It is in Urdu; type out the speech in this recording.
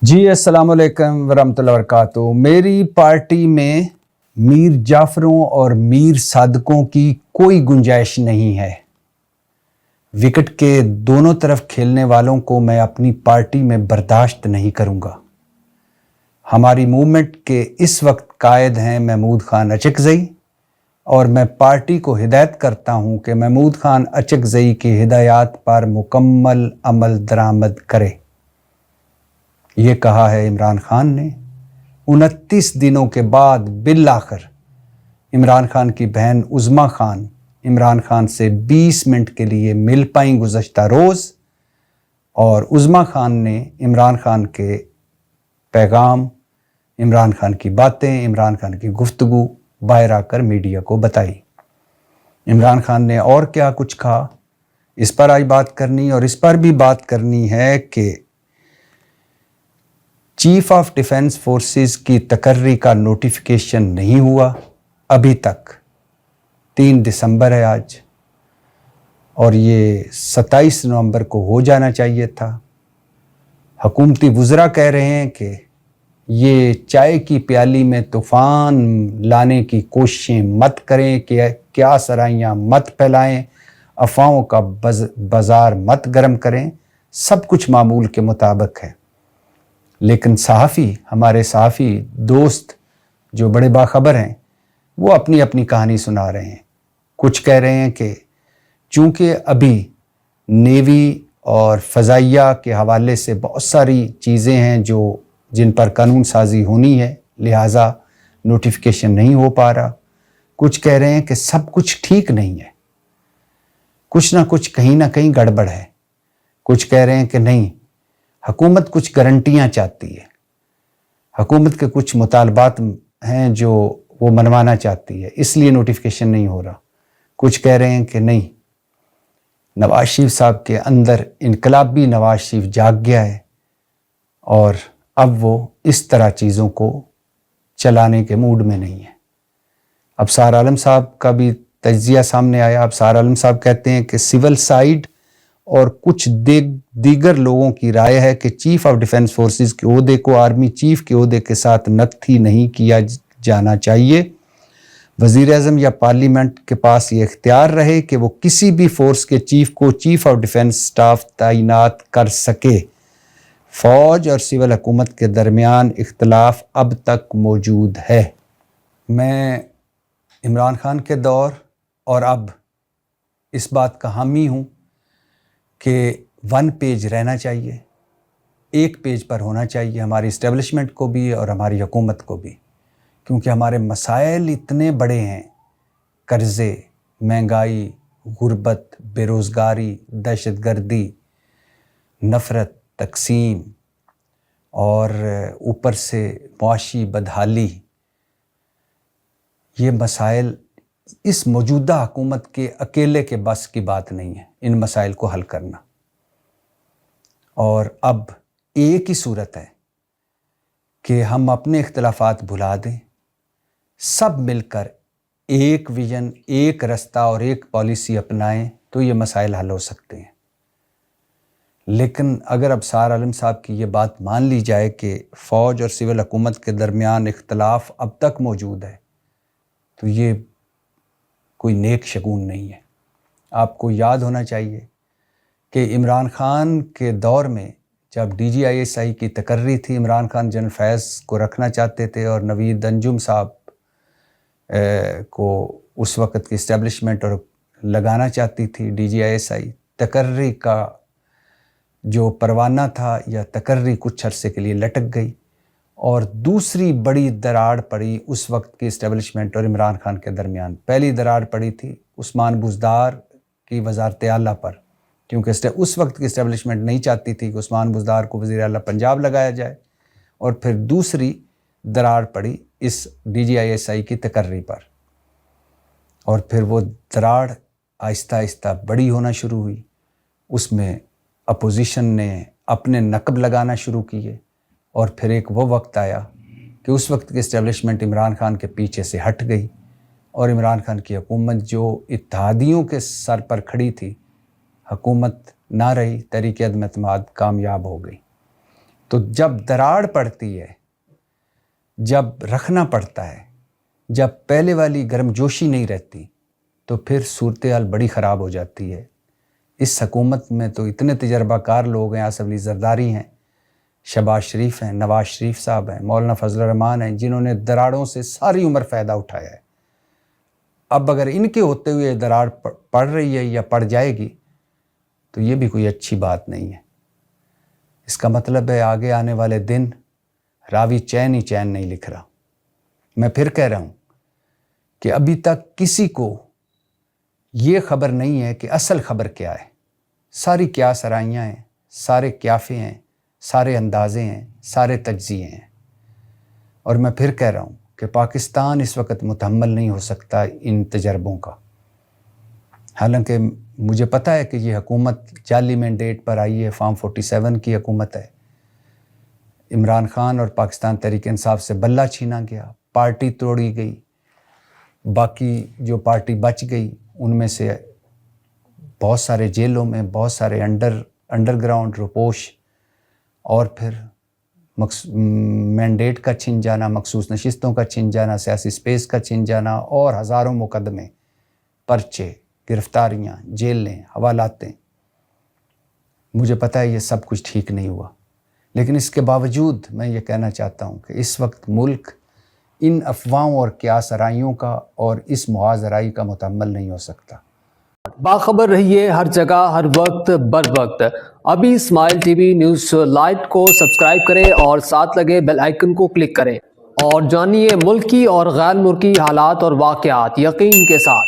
جی السلام علیکم ورحمۃ اللہ وبرکاتہ۔ میری پارٹی میں میر جعفروں اور میر صادقوں کی کوئی گنجائش نہیں ہے۔ وکٹ کے دونوں طرف کھیلنے والوں کو میں اپنی پارٹی میں برداشت نہیں کروں گا۔ ہماری موومنٹ کے اس وقت قائد ہیں محمود خان اچکزئی، اور میں پارٹی کو ہدایت کرتا ہوں کہ محمود خان اچکزئی کی ہدایات پر مکمل عمل درآمد کرے۔ یہ کہا ہے عمران خان نے۔ 29 دنوں کے بعد بالآخر عمران خان کی بہن عظمیٰ خان عمران خان سے 20 منٹ کے لیے مل پائیں گزشتہ روز، اور عظمیٰ خان نے عمران خان کے پیغام، عمران خان کی باتیں، عمران خان کی گفتگو باہر آ کر میڈیا کو بتائی۔ عمران خان نے اور کیا کچھ کہا، اس پر آج بات کرنی، اور اس پر بھی بات کرنی ہے کہ چیف آف ڈیفنس فورسز کی تقرری کا نوٹیفیکیشن نہیں ہوا ابھی تک۔ 3 دسمبر ہے آج، اور یہ 27 نومبر کو ہو جانا چاہیے تھا۔ حکومتی وزراء کہہ رہے ہیں کہ یہ چائے کی پیالی میں طوفان لانے کی کوششیں مت کریں، کہ کیا سرائیاں مت پھیلائیں، افواہوں کا بازار مت گرم کریں، سب کچھ معمول کے مطابق ہے۔ لیکن ہمارے صحافی دوست جو بڑے باخبر ہیں، وہ اپنی اپنی کہانی سنا رہے ہیں۔ کچھ کہہ رہے ہیں کہ چونکہ ابھی نیوی اور فضائیہ کے حوالے سے بہت ساری چیزیں ہیں جن پر قانون سازی ہونی ہے، لہٰذا نوٹیفیکیشن نہیں ہو پا رہا۔ کچھ کہہ رہے ہیں کہ سب کچھ ٹھیک نہیں ہے، کچھ نہ کچھ کہیں نہ کہیں گڑبڑ ہے۔ کچھ کہہ رہے ہیں کہ نہیں، حکومت کچھ گارنٹیاں چاہتی ہے، حکومت کے کچھ مطالبات ہیں جو وہ منوانا چاہتی ہے، اس لیے نوٹیفیکیشن نہیں ہو رہا۔ کچھ کہہ رہے ہیں کہ نہیں، نواز شریف صاحب کے اندر انقلابی نواز شریف جاگ گیا ہے، اور اب وہ اس طرح چیزوں کو چلانے کے موڈ میں نہیں ہے۔ ابصار عالم صاحب کا بھی تجزیہ سامنے آیا۔ ابصار عالم صاحب کہتے ہیں کہ سول سائڈ اور کچھ دیگر لوگوں کی رائے ہے کہ چیف آف ڈیفنس فورسز کے عہدے کو آرمی چیف کے عہدے کے ساتھ نقد ہی نہیں کیا جانا چاہیے۔ وزیر اعظم یا پارلیمنٹ کے پاس یہ اختیار رہے کہ وہ کسی بھی فورس کے چیف کو چیف آف ڈیفنس سٹاف تعینات کر سکے۔ فوج اور سول حکومت کے درمیان اختلاف اب تک موجود ہے۔ میں عمران خان کے دور اور اب اس بات کا حامی ہوں کہ 1 پیج رہنا چاہیے، 1 پیج پر ہونا چاہیے، ہماری اسٹیبلشمنٹ کو بھی اور ہماری حکومت کو بھی، کیونکہ ہمارے مسائل اتنے بڑے ہیں: قرضے، مہنگائی، غربت، بے روزگاری، دہشت گردی، نفرت، تقسیم، اور اوپر سے معاشی بدحالی۔ یہ مسائل اس موجودہ حکومت کے اکیلے کے بس کی بات نہیں ہے، ان مسائل کو حل کرنا۔ اور اب ایک ہی صورت ہے کہ ہم اپنے اختلافات بھلا دیں، سب مل کر ایک ویژن، ایک رستہ اور ایک پالیسی اپنائیں، تو یہ مسائل حل ہو سکتے ہیں۔ لیکن اگر ابصار عالم صاحب کی یہ بات مان لی جائے کہ فوج اور سول حکومت کے درمیان اختلاف اب تک موجود ہے، تو یہ کوئی نیک شگون نہیں ہے۔ آپ کو یاد ہونا چاہیے کہ عمران خان کے دور میں جب DGISI کی تقرری تھی، عمران خان جنرل فیض کو رکھنا چاہتے تھے اور نوید انجم صاحب کو اس وقت کی اسٹیبلشمنٹ اور لگانا چاہتی تھی DGISI۔ تقرری کا جو پروانہ تھا یا تقرری کچھ عرصے کے لیے لٹک گئی، اور دوسری بڑی دراڑ پڑی اس وقت کی اسٹیبلشمنٹ اور عمران خان کے درمیان۔ پہلی دراڑ پڑی تھی عثمان بزدار کی وزارت اعلیٰ پر، کیونکہ اس وقت کی اسٹیبلشمنٹ نہیں چاہتی تھی کہ عثمان بزدار کو وزیر اعلیٰ پنجاب لگایا جائے، اور پھر دوسری دراڑ پڑی اس DGISI کی تقرری پر، اور پھر وہ دراڑ آہستہ آہستہ بڑی ہونا شروع ہوئی۔ اس میں اپوزیشن نے اپنے نقب لگانا شروع کیے، اور پھر ایک وہ وقت آیا کہ اس وقت کی اسٹیبلشمنٹ عمران خان کے پیچھے سے ہٹ گئی، اور عمران خان کی حکومت جو اتحادیوں کے سر پر کھڑی تھی، حکومت نہ رہی، تحریک عدم اعتماد کامیاب ہو گئی۔ تو جب دراڑ پڑتی ہے، جب رکھنا پڑتا ہے، جب پہلے والی گرم جوشی نہیں رہتی، تو پھر صورتحال بڑی خراب ہو جاتی ہے۔ اس حکومت میں تو اتنے تجربہ کار لوگ ہیں، آصف علی زرداری ہیں، شہباز شریف ہیں، نواز شریف صاحب ہیں، مولانا فضل الرحمان ہیں، جنہوں نے دراڑوں سے ساری عمر فائدہ اٹھایا ہے۔ اب اگر ان کے ہوتے ہوئے دراڑ پڑ رہی ہے یا پڑ جائے گی تو یہ بھی کوئی اچھی بات نہیں ہے۔ اس کا مطلب ہے آگے آنے والے دن راوی چین ہی چین نہیں لکھ رہا۔ میں پھر کہہ رہا ہوں کہ ابھی تک کسی کو یہ خبر نہیں ہے کہ اصل خبر کیا ہے۔ ساری کیا سرائیاں ہیں، سارے قیافے ہیں، سارے اندازے ہیں، سارے تجزیے ہیں۔ اور میں پھر کہہ رہا ہوں کہ پاکستان اس وقت متحمل نہیں ہو سکتا ان تجربوں کا۔ حالانکہ مجھے پتہ ہے کہ یہ حکومت جعلی مینڈیٹ پر آئی ہے، فارم 47 کی حکومت ہے۔ عمران خان اور پاکستان تحریک انصاف سے بلہ چھینا گیا، پارٹی توڑی گئی، باقی جو پارٹی بچ گئی ان میں سے بہت سارے جیلوں میں، بہت سارے انڈر گراؤنڈ روپوش، اور پھر مینڈیٹ کا چھن جانا، مخصوص نشستوں کا چھن جانا، سیاسی سپیس کا چھن جانا، اور ہزاروں مقدمے، پرچے، گرفتاریاں، جیلیں، حوالاتیں۔ مجھے پتہ ہے یہ سب کچھ ٹھیک نہیں ہوا، لیکن اس کے باوجود میں یہ کہنا چاہتا ہوں کہ اس وقت ملک ان افواہوں اور قیاس آرائیوں کا اور اس محاذ آرائی کا متحمل نہیں ہو سکتا۔ باخبر رہیے ہر جگہ، ہر وقت، بر وقت۔ ابھی smile T V news light کو سبسکرائب کریں اور ساتھ لگے بیل آئیکن کو کلک کریں، اور جانیے ملکی اور غیر ملکی حالات اور واقعات یقین کے ساتھ۔